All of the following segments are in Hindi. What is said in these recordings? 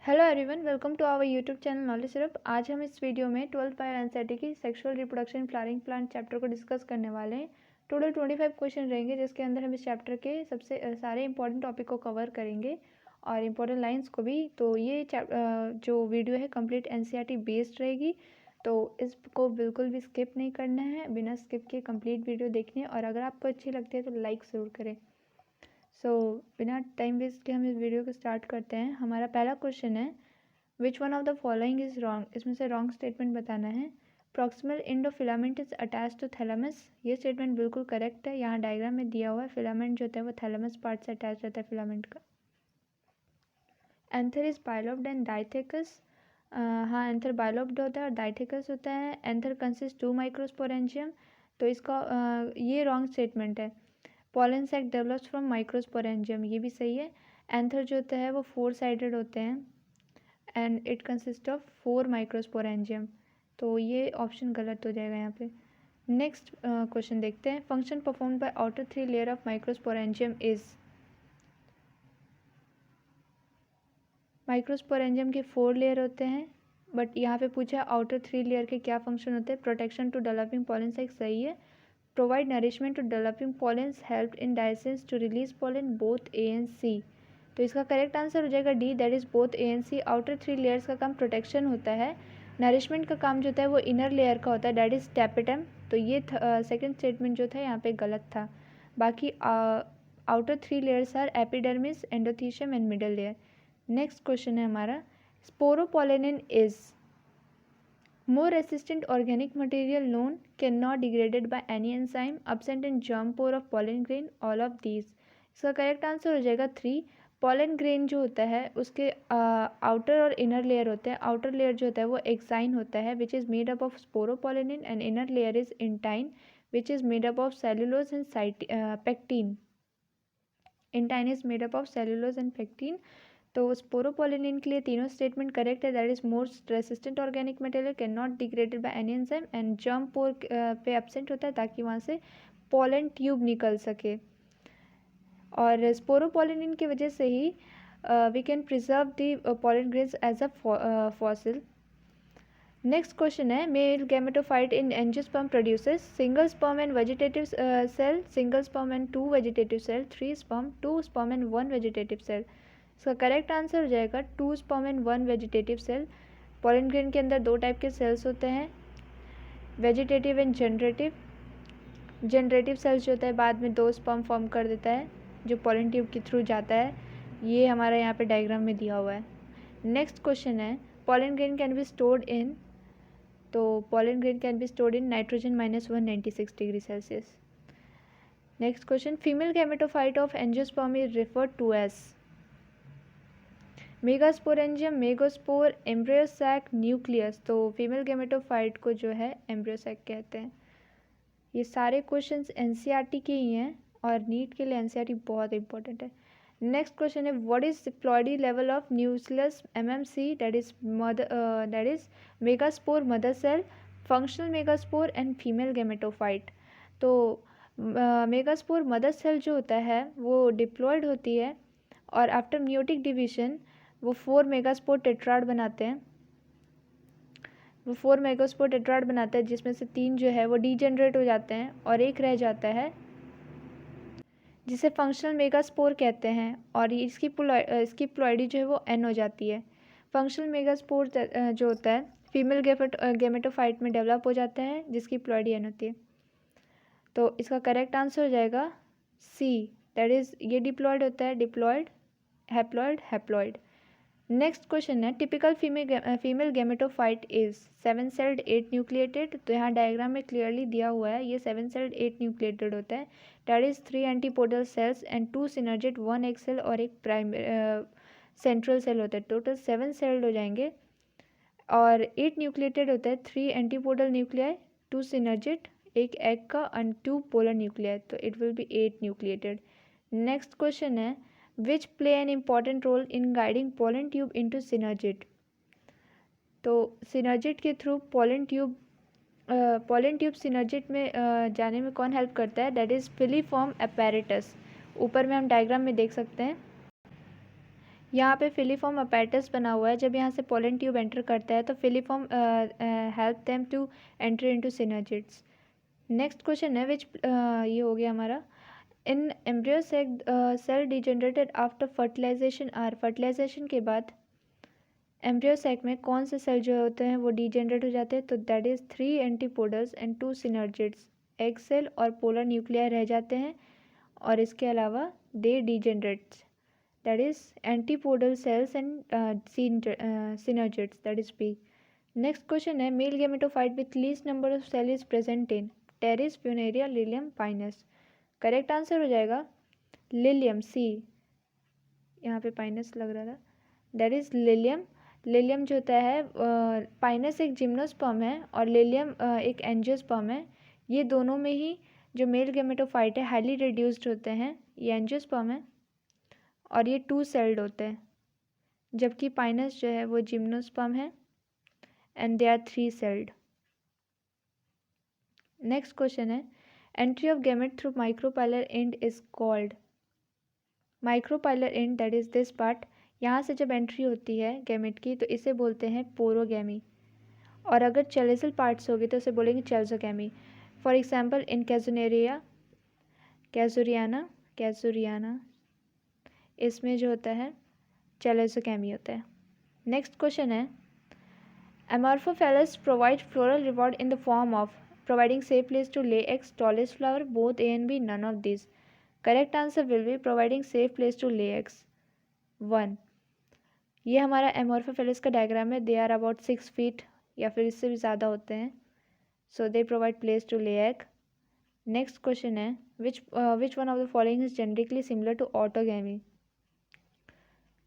Hello everyone, welcome to our YouTube channel knowledge सिर्फ। आज हम इस वीडियो में 12th बायो एनसीईआरटी की sexual reproduction flowering plant chapter को डिस्कस करने वाले हैं। टोटल 25 क्वेश्चन रहेंगे, जिसके अंदर हम इस चैप्टर के सबसे सारे इंपॉर्टेंट टॉपिक को कवर करेंगे और इम्पोर्टेंट लाइंस को भी। तो ये जो वीडियो है कंप्लीट एनसीईआरटी बेस्ड रहेगी, तो इसको बिल्कुल भी स्किप नहीं करना है, बिना स्किप के कंप्लीट वीडियो देखनी है। और अगर आपको अच्छी लगती है तो लाइक ज़रूर करें। बिना टाइम वेस्ट के हम इस वीडियो को स्टार्ट करते हैं। हमारा पहला क्वेश्चन है, which one of the following is wrong. इसमें से रॉन्ग स्टेटमेंट बताना है। Proximal endofilament is attach to thalamus. ये स्टेटमेंट बिल्कुल करेक्ट है। यहाँ डायग्राम में दिया हुआ है, फिलामेंट जो होता है वो थैलेमस पार्ट से अटैच रहता है फिलामेंट का। Anther is bilobed and dithecous. हाँ, एंथर बायलोब्ड होता है और डाइथेकस होता है। Anther consist 2 microsporangium. तो इसका ये रॉन्ग स्टेटमेंट है। Pollen sac develops from microsporangium, ये भी सही है। एंथर जो होता है वो 4 साइडेड होते हैं and it consist of 4 microsporangium. तो ये ऑप्शन गलत हो जाएगा यहाँ पे। नेक्स्ट क्वेश्चन देखते हैं। Function perform by outer 3 layer of microsporangium is. Microsporangium के 4 लेयर होते हैं, बट यहाँ पे पूछा है आउटर 3 लेयर के क्या फंक्शन होते हैं। Protection to developing pollen sac सही है। Provide nourishment to developing pollens, help in dehiscence to release pollen, both A and C. तो इसका करेक्ट आंसर हो जाएगा D, that is both A and C. Outer 3 layers का काम प्रोटेक्शन होता है, नरिशमेंट का काम जो होता है वो इनर लेयर का होता है, दैट इज टैपेटम। तो ये सेकंड स्टेटमेंट जो था यहाँ पे गलत था। बाकी outer 3 layers are epidermis, endothecium and middle layer. Next question है हमारा, sporopollenin is more resistant organic material known, cannot degraded by any enzyme, absent in germ pore of pollen grain, all of these। इसका करेक्ट आंसर हो जाएगा 3। पॉलन ग्रेन जो होता है उसके आउटर और इनर लेयर होते हैं। आउटर लेयर जो होता है वो एक्साइन होता है, which is made up of sporopollenin, and inner layer is intine, which is made up of cellulose and pectin. Intine is made up of cellulose and pectin. तो स्पोरोपोलिनिन के लिए तीनों स्टेटमेंट करेक्ट है, that is most resistant organic material, can not degraded by any enzyme, and germ pore पे एब्सेंट होता है ताकि वहाँ से पोलन ट्यूब निकल सके। और स्पोरोपोलिनिन की वजह से ही we can preserve the pollen grains as a fossil. Next question है, male gametophyte in angiosperm produces single sperm and vegetative cell, single sperm and 2 vegetative cell, 3 sperm, 2 sperm and 1 vegetative cell. इसका करेक्ट आंसर हो जाएगा 2 sperm and 1 vegetative cell. Pollen grain के अंदर 2 टाइप के सेल्स होते हैं, vegetative and generative. Generative cells जो होता है बाद में 2 स्पर्म फॉर्म कर देता है जो पॉलन ट्यूब के थ्रू जाता है। ये हमारा यहाँ पे डायग्राम में दिया हुआ है। नेक्स्ट क्वेश्चन है, pollen grain can be stored in. तो pollen grain can be stored in nitrogen -196 degree celsius. Next question, female gametophyte of angiosperm is referred to as. Megasporangium, megaspore, embryo sac, nucleus. तो फीमेल गैमेटोफाइट को जो है एम्ब्रियोसैक कहते हैं। ये सारे क्वेश्चंस एनसीईआरटी के ही हैं और नीट के लिए एनसीईआरटी बहुत इंपॉर्टेंट है। नेक्स्ट क्वेश्चन है, what is diploidy level of nucleus MMC, that is megaspore mother cell, functional megaspore and female gametophyte. तो मेगास्पोर मदर सेल जो होता है वो डिप्लॉयड होती है और आफ्टर म्यूटिक डिवीजन वो 4 मेगास्पोर टेट्राड बनाते हैं। वो 4 मेगास्पोर टेट्राड बनाते हैं, जिसमें से 3 जो है वो डीजेनरेट हो जाते हैं और एक रह जाता है जिसे फंक्शनल मेगास्पोर कहते हैं, और इसकी प्लॉयडी जो है वो एन हो जाती है। फंक्शनल मेगास्पोर जो होता है फीमेल गैमेटोफाइट में डेवलप हो जाता है, जिसकी प्लॉयडी एन होती है। तो इसका करेक्ट आंसर हो जाएगा सी, दैट इज ये डिप्लॉयड होता है, diploid, haploid, haploid. Next question है, typical female gametophyte is 7 celled 8 nucleated. तो यहाँ डायग्राम में क्लियरली दिया हुआ है, ये 7 सेल्ड 8 न्यूक्लिएटेड होता है, that is 3 antipodal cells and 2 synergid, 1 egg cell और एक सेंट्रल सेल होता है। टोटल 7 सेल्ड हो जाएंगे और 8 न्यूक्लिएटेड होता है, 3 एंटीपोडल न्यूक्लियाई, 2 सिनर्जिड, एक एग का एंड 2 पोलर न्यूक्लियाई, तो it will be 8 nucleated. Next question है, which play an important role in guiding pollen tube into synergid। तो synergid के थ्रू pollen tube synergid में जाने में कौन हेल्प करता है, दैट इज फिलीफॉर्म apparatus। ऊपर में हम डायग्राम में देख सकते हैं, यहाँ पे फिलीफॉर्म अपैरेटस बना हुआ है। जब यहाँ से पोलन ट्यूब एंटर करता है तो filiform help them to enter into synergids. Next question है विच ये हो गया हमारा। In embryo cell degenerated after fertilization are, fertilization के बाद एम्ब्रियो सैक में कौन से सेल जो होते हैं वो डिजेनरेट हो जाते हैं? तो that is 3 antipodals and 2 synergids. Egg cell और पोलर न्यूक्लियर रह जाते हैं और इसके अलावा they degenerates, that is antipodal cells and synergids, that is P. Next question है male gametophyte with least number of cell is present in Pteris, Funaria, Lilium, Pinus. Correct answer हो जाएगा लिलियम, सी। यहाँ पे पाइनस लग रहा था, दैट इज लिलियम। लिलियम जो होता है, पाइनस एक जिम्नोस्पर्म है और लिलियम एक एंजियोस्पर्म है। ये दोनों में ही जो मेल गेमेटोफाइट है हाईली रिड्यूस्ड होते हैं, ये एंजियोस्पर्म है और ये 2 सेल्ड होते हैं, जबकि पाइनस जो है वो जिम्नोस्पर्म है and they are 3 celled. Next question है entry of gamete through micropylar end is called. Micropylar end that is this part, यहाँ से जब एंट्री होती है गैमेट की तो इसे बोलते हैं पोरोगैमी, और अगर चेलेसल पार्ट्स होगी तो उसे बोलेंगे चेल्सोगैमी। फॉर एग्जाम्पल इन कैजुरियाना इसमें जो होता है चेलेसोगैमी होता है। नेक्स्ट क्वेश्चन है amorphophallus provide floral reward in the form of providing safe place to lay eggs, tallest flower, both A and B, none of this. Correct answer will be providing safe place to lay eggs, 1। ये हमारा एमॉर्फोफेलस का डायग्राम है। दे आर अबाउट 6 फीट या फिर इससे भी ज़्यादा होते हैं, so they provide place to lay egg. Next question है which one of the following is genetically similar to autogamy.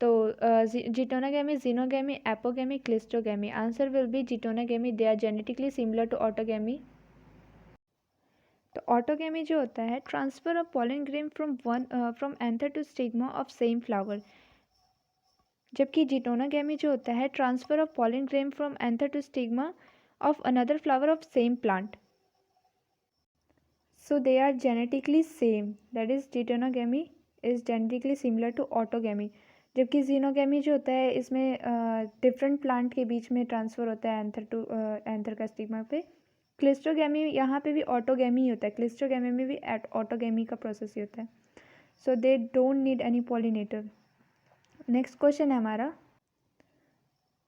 तो geitonogamy, xenogamy, apogamy, cleistogamy. Answer will be geitonogamy, they are genetically similar to autogamy. तो ऑटोगैमी जो होता है transfer of pollen grain from anther to stigma of same flower, जबकि जिटोनागैमी जो होता है transfer of pollen grain from anther to stigma of another flower of same plant, so they are genetically same, that is geitonogamy is genetically similar to autogamy. जबकि जीनोगैमी जो होता है इसमें डिफरेंट प्लांट के बीच में ट्रांसफ़र होता है एंथर का स्टिग्मा पे। क्लिस्टोगैमी यहाँ पे भी ऑटोगैमी ही होता है, क्लिस्टोगैमी में भी ऑटोगैमी का प्रोसेस ही होता है, so they don't need any pollinator. Next question है हमारा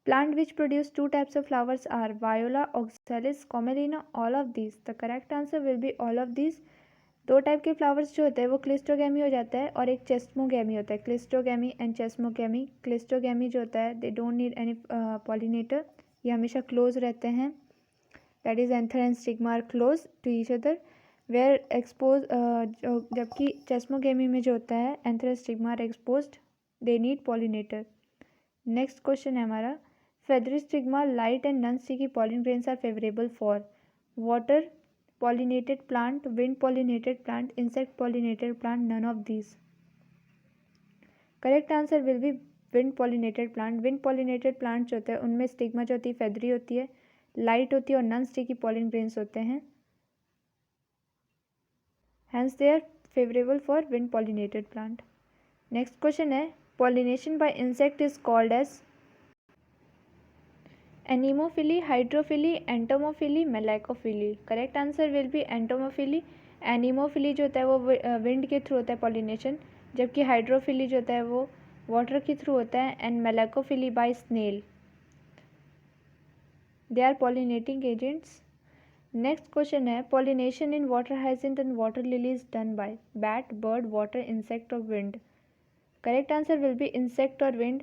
plant which produce 2 types of flowers are viola, oxalis, commelina, all of this. The correct answer will be all of this. 2 type के फ्लावर्स जो होते हैं वो क्लिस्टोगैमी हो जाता है और एक चेस्मोगैमी होता है, क्लिस्टोगैमी एंड चेस्मोगैमी। क्लिस्टोगैमी जो होता है they don't need any pollinator, ये हमेशा क्लोज रहते हैं, that is anther and stigma are close to each other where expose, जबकि चेस्मोगैमी में जो होता है anther and stigma are exposed, they need pollinator. Next question है हमारा feathery stigma, light and non sticky pollen grains are favourable for water pollinated plant, wind pollinated plant, insect pollinated plant, none of these. Correct answer will be wind pollinated plant. Wind pollinated plant जो होता है उनमें स्टिग्मा जो होती है फेदरी होती है, लाइट होती है और नॉन स्टिकी पॉलिन ग्रेन्स होते हैं, hence they are favorable for wind pollinated plant. Next question है pollination by insect is called as anemophily, hydrophily, entomophily, malacophily. Correct answer will be entomophily. Anemophily जो होता है वो विंड के थ्रू होता है पॉलिनेशन, जबकि हाइड्रोफिली जो होता है वो वाटर के थ्रू होता है, and malacophily by snail, they are pollinating agents. Next question है pollination in water hyacinth and water lily is done by bat, bird, water, insect और wind. Correct answer will be insect और विंड।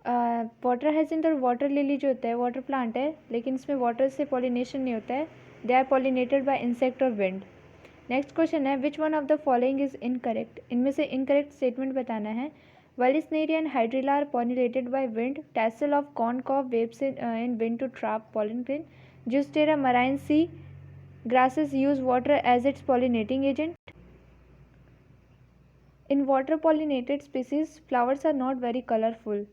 वाटर हाइसिंथ और वाटर लिली जो होता है वाटर प्लांट है, लेकिन इसमें वाटर से पॉलिनेशन नहीं होता है, they are pollinated by insect और विंड। नेक्स्ट क्वेश्चन है which one of the following is incorrect. इनमें से इनकरेक्ट स्टेटमेंट बताना है। Vallisneria and hydrilla are pollinated by wind, tassel of corncob waves in wind to trap pollen grain, zostera marine sea grasses use water as its pollinating agent. In water pollinated species flowers are not very colorful.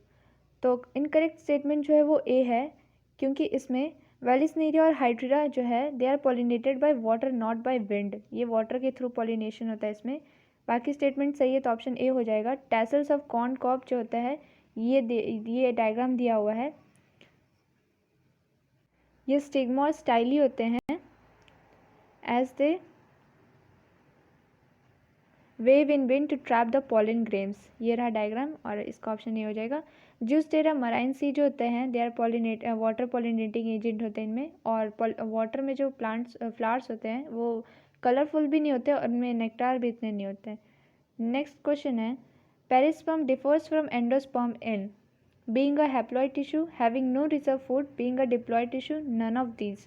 तो इनकरेक्ट स्टेटमेंट जो है वो ए है, क्योंकि इसमें वेलिस्नेरिया और हाइड्रिला जो है they are pollinated by water not by wind, ये वाटर के थ्रू पॉलिनेशन होता है इसमें। बाकी स्टेटमेंट सही है तो ऑप्शन ए हो जाएगा। टैसल्स ऑफ कॉर्न कॉब जो होता है ये डायग्राम दिया हुआ है। ये स्टिग्मा और स्टाइली होते हैं as they wave in wind to trap the pollen grains. ये रहा डायग्राम और इसका ऑप्शन ये हो जाएगा। जूस्टेरा मराइन सी जो होते हैं they are water pollinating agent होते हैं इनमें, और वाटर में जो प्लांट्स फ्लावर्स होते हैं वो कलरफुल भी नहीं होते और उनमें नेक्टार भी इतने नहीं होते हैं। नेक्स्ट क्वेश्चन है, perisperm differs from endosperm in being a haploid tissue, having no reserve food, being a diploid tissue, none of these.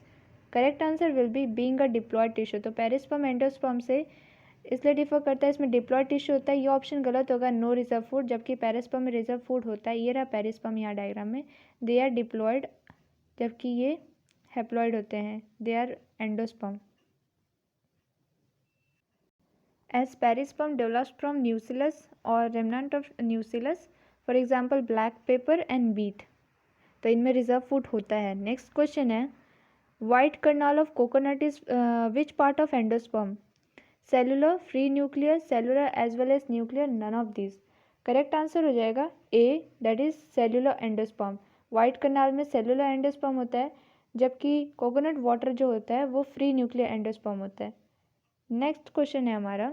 Correct answer will B being a diploid tissue। तो पेरिस्पर्म एंडोस्पर्म से इसलिए डिफर करता है, इसमें डिप्लॉयड टिश्यू होता है। ये ऑप्शन गलत होगा, नो रिजर्व फूड, जबकि पेरिस्पर्म में रिजर्व फूड होता है। ये रहा पेरिस्पर्म यहाँ डायग्राम में, दे आर डिप्लॉयड, जबकि ये हैप्लॉयड होते हैं, they are endosperm. As perisperm develops from nucellus और remnant of nucellus, for example black pepper and beet, तो इनमें रिजर्व फूड होता है। नेक्स्ट क्वेश्चन है, white kernel of coconut is which part of endosperm? Cellular, free nuclear, cellular as well as nuclear, none of this. Correct answer हो जाएगा A, that is cellular endosperm. White kernel में सेलुलर एंडोस्पर्म होता है, जबकि कोकोनट वाटर जो होता है वो फ्री न्यूक्लियर एंडोस्पर्म होता है। नेक्स्ट क्वेश्चन है हमारा,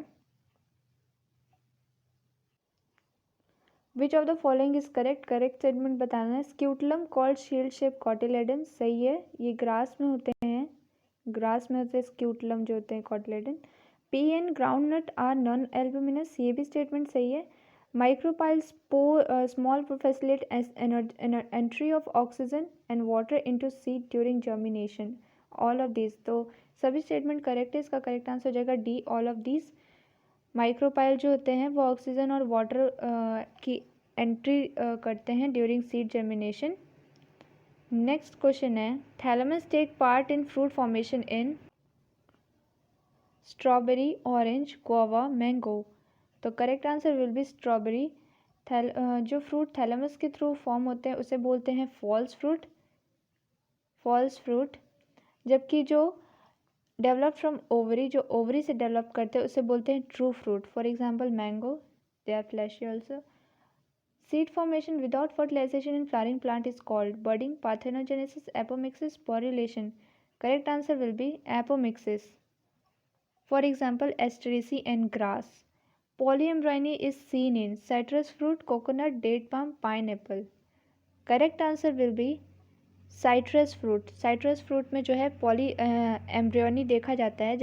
which of the following is correct? Correct statement बताना है। स्क्यूटलम कॉल्ड शील्ड शेप कॉटिलेडन, सही है, ये ग्रास में होते हैं, ग्रास में होते हैं स्क्यूटलम जो होते हैं cotyledon. Pea and groundnut are non albuminous, ये भी स्टेटमेंट सही है। Micropyles small facilitate entry of oxygen and water into seed during germination, all of this. तो सभी स्टेटमेंट करेक्ट है, इसका करेक्ट आंसर हो जाएगा D, all of this. Micropyle जो होते हैं वो ऑक्सीजन और वाटर की एंट्री करते हैं during seed germination. Next question है, thalamus take part in fruit formation in strawberry, orange, guava, mango. तो correct answer will be strawberry. जो फ्रूट थैलेमस के थ्रू फॉर्म होते हैं उसे बोलते हैं फॉल्स फ्रूट, फॉल्स फ्रूट। जबकि जो डेवलप फ्रॉम ओवरी, जो ओवरी से डेवलप करते हैं उसे बोलते हैं true fruit, for example mango, they are fleshy also. Seed formation without fertilisation in flowering plant is called budding, parthenogenesis, apomixis, sporulation. Correct answer will be apomixis. For example, asteraceae and grass. Polyembryony is seen in citrus fruit, coconut, date palm, pineapple. Correct answer will be citrus fruit. Citrus fruit में जो है पॉली एम्ब्रियोनी देखा जाता है,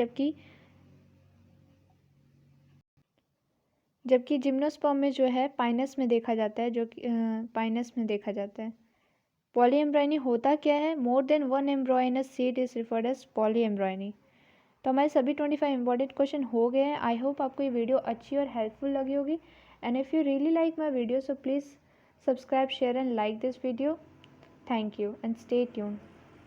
जबकि जिम्नोस्पर्म में जो है पाइनस में देखा जाता है, जो पाइनस में देखा जाता है। पॉलीएम्ब्रायनी होता क्या है? More than one embryonous seed is referred as polyembryony. तो हमारे सभी 25 इंपॉर्टेंट क्वेश्चन हो गए हैं। आई होप आपको ये वीडियो अच्छी और हेल्पफुल लगी होगी। And if you really like my video so please subscribe, share and like this video. Thank you and stay tuned.